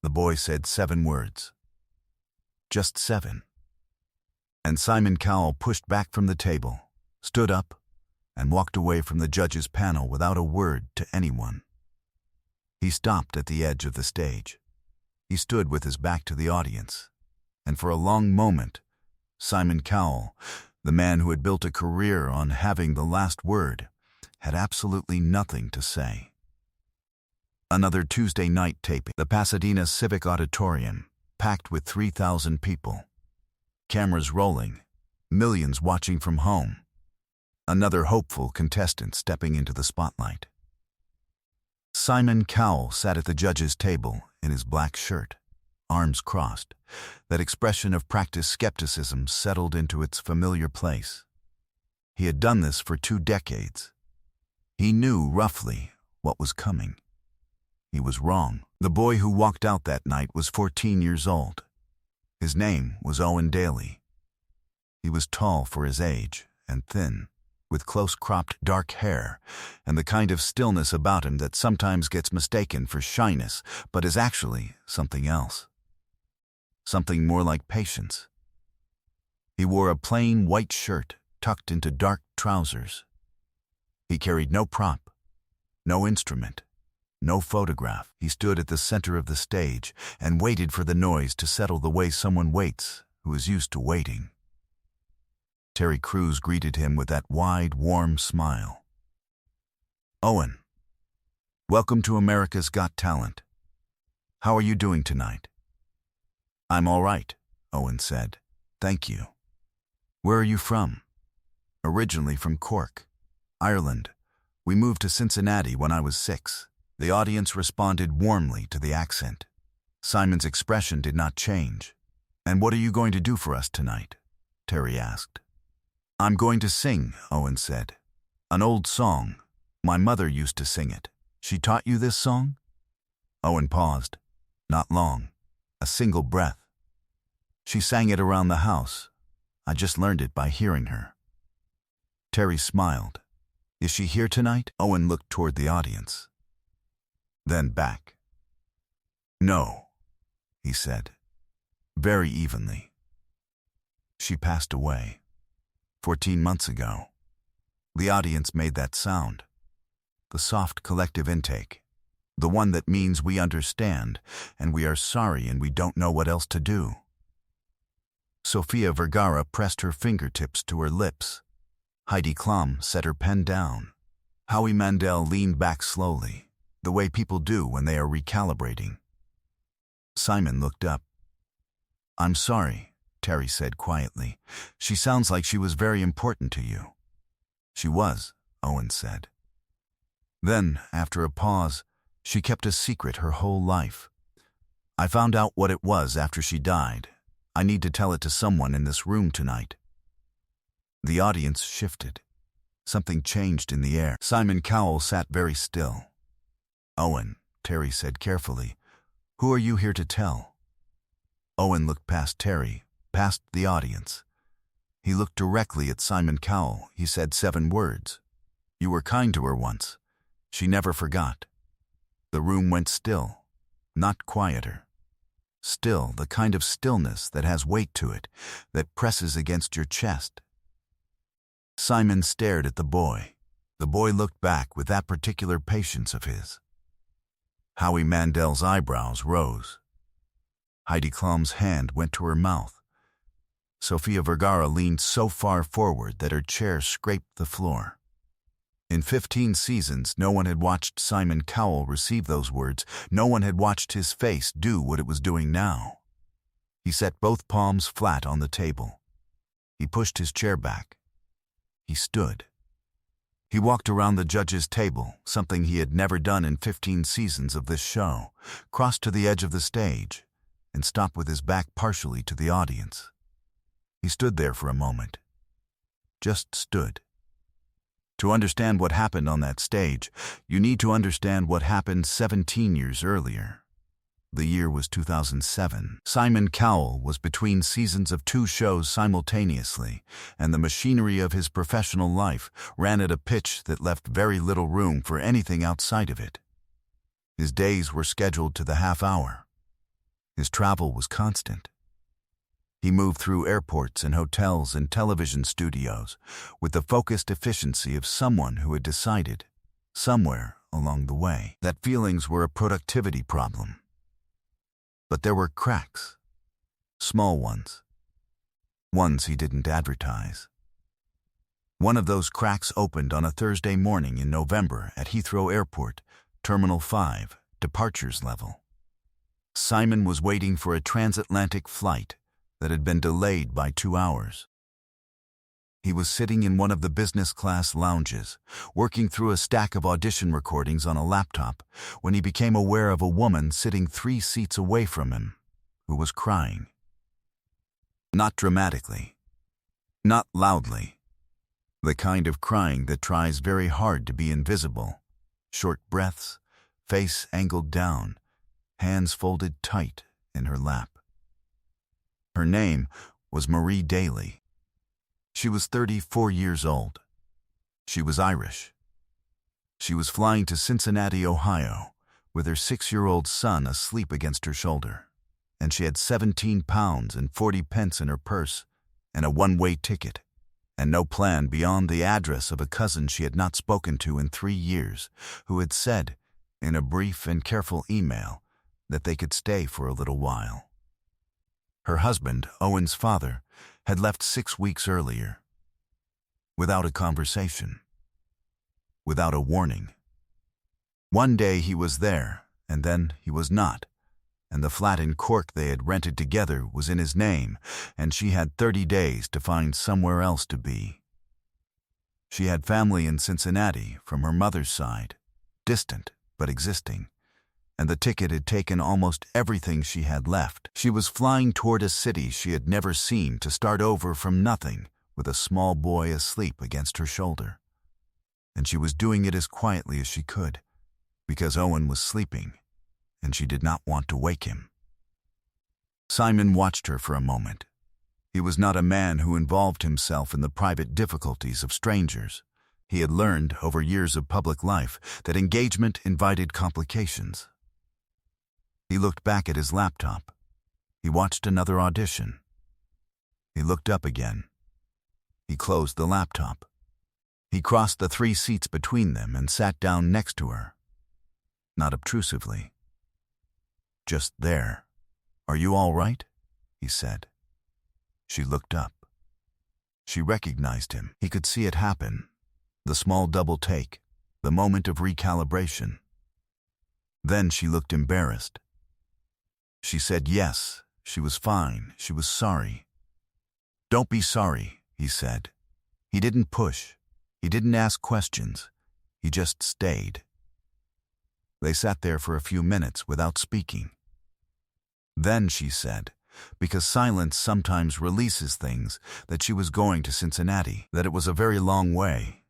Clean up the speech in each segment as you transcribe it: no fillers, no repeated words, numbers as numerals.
The boy said 7 words. Just 7. And Simon Cowell pushed back from the table, stood up, and walked away from the judge's panel without a word to anyone. He stopped at the edge of the stage. He stood with his back to the audience, and for a long moment, Simon Cowell, the man who had built a career on having the last word, had absolutely nothing to say. Another Tuesday night taping. The Pasadena Civic Auditorium, packed with 3,000 people. Cameras rolling, millions watching from home. Another hopeful contestant stepping into the spotlight. Simon Cowell sat at the judge's table in his black shirt, arms crossed. That expression of practiced skepticism settled into its familiar place. He had done this for 2 decades. He knew roughly what was coming. He was wrong. The boy who walked out that night was 14 years old. His name was Owen Daly. He was tall for his age and thin, with close-cropped dark hair and the kind of stillness about him that sometimes gets mistaken for shyness, but is actually something else. Something more like patience. He wore a plain white shirt tucked into dark trousers. He carried no prop, no instrument, no photograph. He stood at the center of the stage and waited for the noise to settle the way someone waits who is used to waiting. Terry Crews greeted him with that wide, warm smile. "Owen, welcome to America's Got Talent. How are you doing tonight?" "I'm all right," Owen said. "Thank you." "Where are you from?" "Originally from Cork, Ireland. We moved to Cincinnati when I was 6. The audience responded warmly to the accent. Simon's expression did not change. "And what are you going to do for us tonight?" Terry asked. "I'm going to sing," Owen said. "An old song. My mother used to sing it. She taught you this song?" Owen paused. Not long. A single breath. "She sang it around the house. I just learned it by hearing her." Terry smiled. "Is she here tonight?" Owen looked toward the audience. Then back. "No," he said, very evenly. "She passed away 14 months ago." The audience made that sound. The soft collective intake. The one that means we understand, and we are sorry and we don't know what else to do. Sofia Vergara pressed her fingertips to her lips. Heidi Klum set her pen down. Howie Mandel leaned back slowly, the way people do when they are recalibrating. Simon looked up. "I'm sorry," Terry said quietly. "She sounds like she was very important to you." "She was," Owen said. Then, after a pause, "She kept a secret her whole life. I found out what it was after she died. I need to tell it to someone in this room tonight." The audience shifted. Something changed in the air. Simon Cowell sat very still. "Owen," Terry said carefully, "who are you here to tell?" Owen looked past Terry, past the audience. He looked directly at Simon Cowell. He said 7 words. "You were kind to her once. She never forgot." The room went still, not quieter. Still, the kind of stillness that has weight to it, that presses against your chest. Simon stared at the boy. The boy looked back with that particular patience of his. Howie Mandel's eyebrows rose. Heidi Klum's hand went to her mouth. Sofia Vergara leaned so far forward that her chair scraped the floor. In 15 seasons, no one had watched Simon Cowell receive those words. No one had watched his face do what it was doing now. He set both palms flat on the table. He pushed his chair back. He stood. He walked around the judge's table, something he had never done in 15 seasons of this show, crossed to the edge of the stage, and stopped with his back partially to the audience. He stood there for a moment. Just stood. To understand what happened on that stage, you need to understand what happened 17 years earlier. The year was 2007. Simon Cowell was between seasons of 2 shows simultaneously, and the machinery of his professional life ran at a pitch that left very little room for anything outside of it. His days were scheduled to the half hour. His travel was constant. He moved through airports and hotels and television studios with the focused efficiency of someone who had decided, somewhere along the way, that feelings were a productivity problem. But there were cracks, small ones he didn't advertise. One of those cracks opened on a Thursday morning in November at Heathrow Airport, Terminal 5, departures level. Simon was waiting for a transatlantic flight that had been delayed by 2 hours. He was sitting in one of the business class lounges, working through a stack of audition recordings on a laptop, when he became aware of a woman sitting 3 seats away from him, who was crying. Not dramatically, not loudly, the kind of crying that tries very hard to be invisible, short breaths, face angled down, hands folded tight in her lap. Her name was Marie Daly. She was 34 years old. She was Irish. She was flying to Cincinnati, Ohio, with her 6-year-old son asleep against her shoulder, and she had 17 pounds and 40 pence in her purse and a one-way ticket, and no plan beyond the address of a cousin she had not spoken to in 3 years, who had said, in a brief and careful email, that they could stay for a little while. Her husband, Owen's father, had left 6 weeks earlier. Without a conversation. Without a warning. One day he was there, and then he was not, and the flat in Cork they had rented together was in his name, and she had 30 days to find somewhere else to be. She had family in Cincinnati from her mother's side, distant but existing, and the ticket had taken almost everything she had left. She was flying toward a city she had never seen to start over from nothing with a small boy asleep against her shoulder. And she was doing it as quietly as she could, because Owen was sleeping, and she did not want to wake him. Simon watched her for a moment. He was not a man who involved himself in the private difficulties of strangers. He had learned, over years of public life, that engagement invited complications. He looked back at his laptop. He watched another audition. He looked up again. He closed the laptop. He crossed the 3 seats between them and sat down next to her. Not obtrusively. Just there. "Are you all right?" he said. She looked up. She recognized him. He could see it happen. The small double take, the moment of recalibration. Then she looked embarrassed. She said yes, she was fine, she was sorry. "Don't be sorry," he said. He didn't push. He didn't ask questions. He just stayed. They sat there for a few minutes without speaking. Then she said, because silence sometimes releases things, that she was going to Cincinnati, that it was a very long way,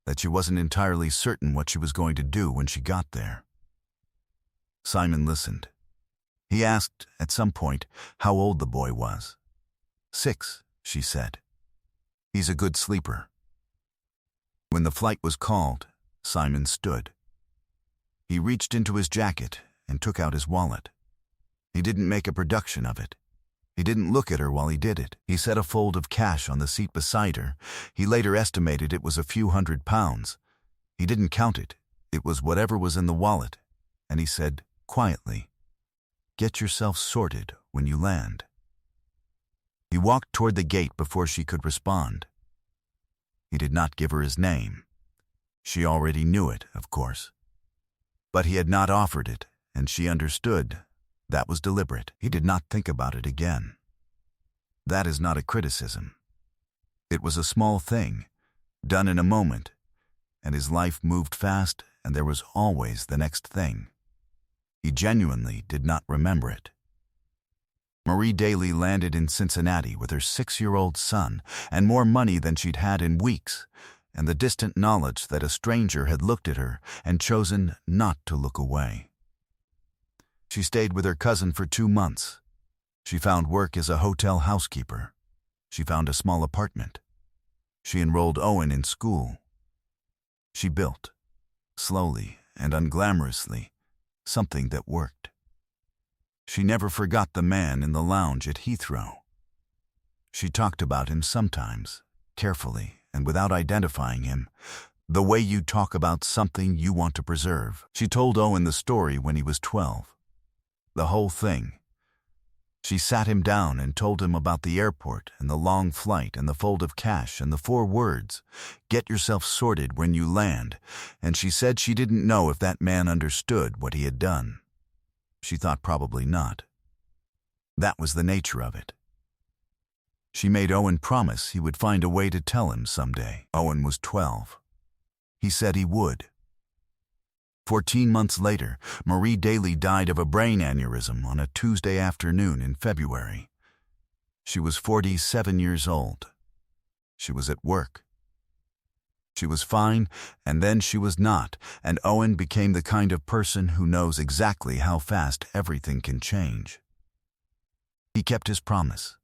that she wasn't entirely certain what she was going to do when she got there. Simon listened. He asked, at some point, how old the boy was. 6, she said. He's a good sleeper. When the flight was called, Simon stood. He reached into his jacket and took out his wallet. He didn't make a production of it. He didn't look at her while he did it. He set a fold of cash on the seat beside her. He later estimated it was a few £100. He didn't count it. It was whatever was in the wallet. And he said, quietly, "Get yourself sorted when you land." He walked toward the gate before she could respond. He did not give her his name. She already knew it, of course. But he had not offered it, and she understood. That was deliberate. He did not think about it again. That is not a criticism. It was a small thing, done in a moment, and his life moved fast, and there was always the next thing. He genuinely did not remember it. Marie Daly landed in Cincinnati with her 6-year-old son and more money than she'd had in weeks, and the distant knowledge that a stranger had looked at her and chosen not to look away. She stayed with her cousin for 2 months. She found work as a hotel housekeeper. She found a small apartment. She enrolled Owen in school. She built, slowly and unglamorously, something that worked. She never forgot the man in the lounge at Heathrow. She talked about him sometimes, carefully and without identifying him, the way you talk about something you want to preserve. She told Owen the story when he was 12. The whole thing. She sat him down and told him about the airport and the long flight and the fold of cash and the 4 words, "Get yourself sorted when you land," and she said she didn't know if that man understood what he had done. She thought probably not. That was the nature of it. She made Owen promise he would find a way to tell him someday. Owen was 12. He said he would. 14 months later, Marie Daly died of a brain aneurysm on a Tuesday afternoon in February. She was 47 years old. She was at work. She was fine, and then she was not, and Owen became the kind of person who knows exactly how fast everything can change. He kept his promise.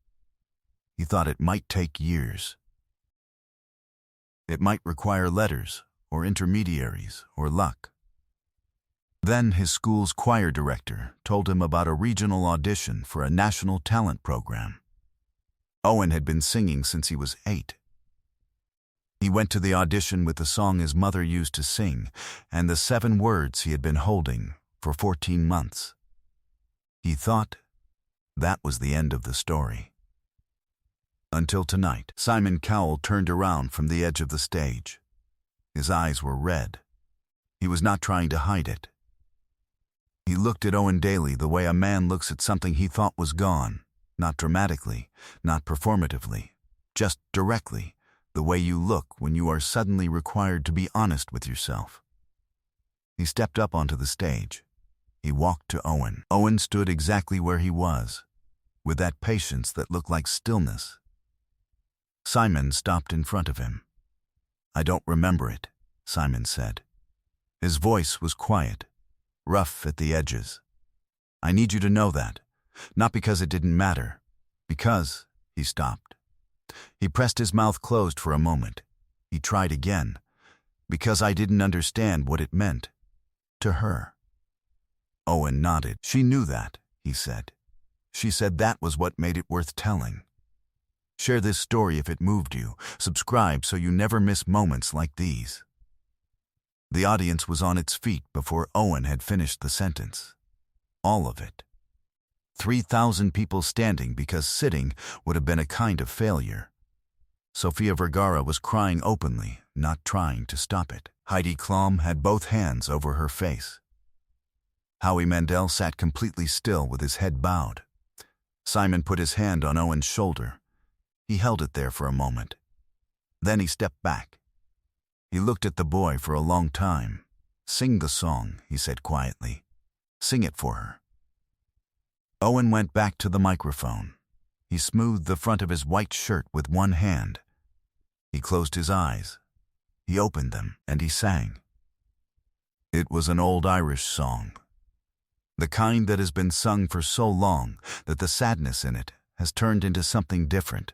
He thought it might take years. It might require letters, or intermediaries, or luck. Then his school's choir director told him about a regional audition for a national talent program. Owen had been singing since he was 8. He went to the audition with the song his mother used to sing and the 7 words he had been holding for 14 months. He thought that was the end of the story. Until tonight, Simon Cowell turned around from the edge of the stage. His eyes were red. He was not trying to hide it. He looked at Owen Daly the way a man looks at something he thought was gone, not dramatically, not performatively, just directly, the way you look when you are suddenly required to be honest with yourself. He stepped up onto the stage. He walked to Owen. Owen stood exactly where he was, with that patience that looked like stillness. Simon stopped in front of him. "I don't remember it," Simon said. His voice was quiet, rough at the edges. "I need you to know that, not because it didn't matter, because—" He stopped. He pressed his mouth closed for a moment. He tried again. "Because I didn't understand what it meant. To her." Owen nodded. "She knew that," he said. "She said that was what made it worth telling. Share this story if it moved you. Subscribe so you never miss moments like these." The audience was on its feet before Owen had finished the sentence. All of it. 3,000 people standing because sitting would have been a kind of failure. Sofia Vergara was crying openly, not trying to stop it. Heidi Klum had both hands over her face. Howie Mandel sat completely still with his head bowed. Simon put his hand on Owen's shoulder. He held it there for a moment. Then he stepped back. He looked at the boy for a long time. "Sing the song," he said quietly. "Sing it for her." Owen went back to the microphone. He smoothed the front of his white shirt with one hand. He closed his eyes. He opened them, and he sang. It was an old Irish song. The kind that has been sung for so long that the sadness in it has turned into something different.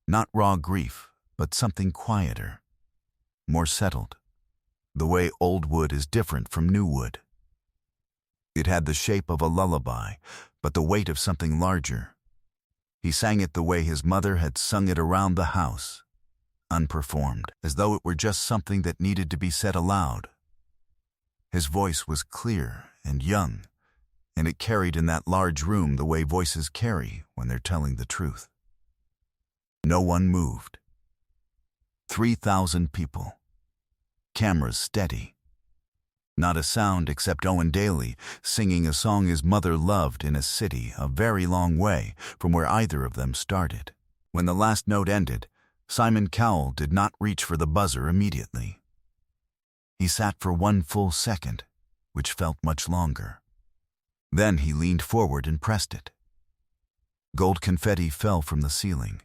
Not raw grief, but something quieter, more settled, the way old wood is different from new wood. It had the shape of a lullaby, but the weight of something larger. He sang it the way his mother had sung it around the house, unperformed, as though it were just something that needed to be said aloud. His voice was clear and young, and it carried in that large room the way voices carry when they're telling the truth. No one moved. 3,000 people. Cameras steady. Not a sound except Owen Daly singing a song his mother loved in a city a very long way from where either of them started. When the last note ended, Simon Cowell did not reach for the buzzer immediately. He sat for 1 full second, which felt much longer. Then he leaned forward and pressed it. Gold confetti fell from the ceiling.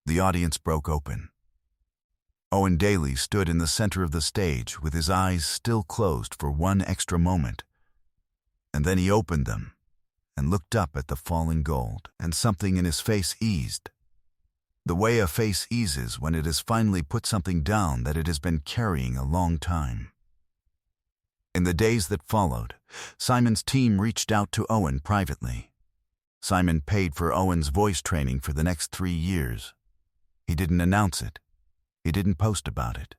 The audience broke open. Owen Daly stood in the center of the stage with his eyes still closed for 1 extra moment. And then he opened them and looked up at the falling gold, and something in his face eased. The way a face eases when it has finally put something down that it has been carrying a long time. In the days that followed, Simon's team reached out to Owen privately. Simon paid for Owen's voice training for the next 3 years. He didn't announce it. He didn't post about it.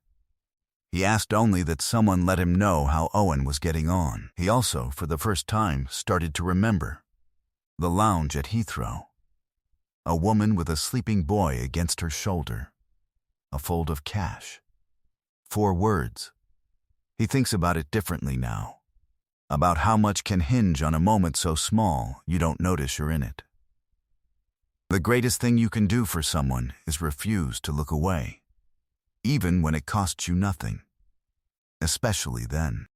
He asked only that someone let him know how Owen was getting on. He also, for the first time, started to remember. The lounge at Heathrow. A woman with a sleeping boy against her shoulder. A fold of cash. 4 words. He thinks about it differently now. About how much can hinge on a moment so small you don't notice you're in it. The greatest thing you can do for someone is refuse to look away, even when it costs you nothing, especially then.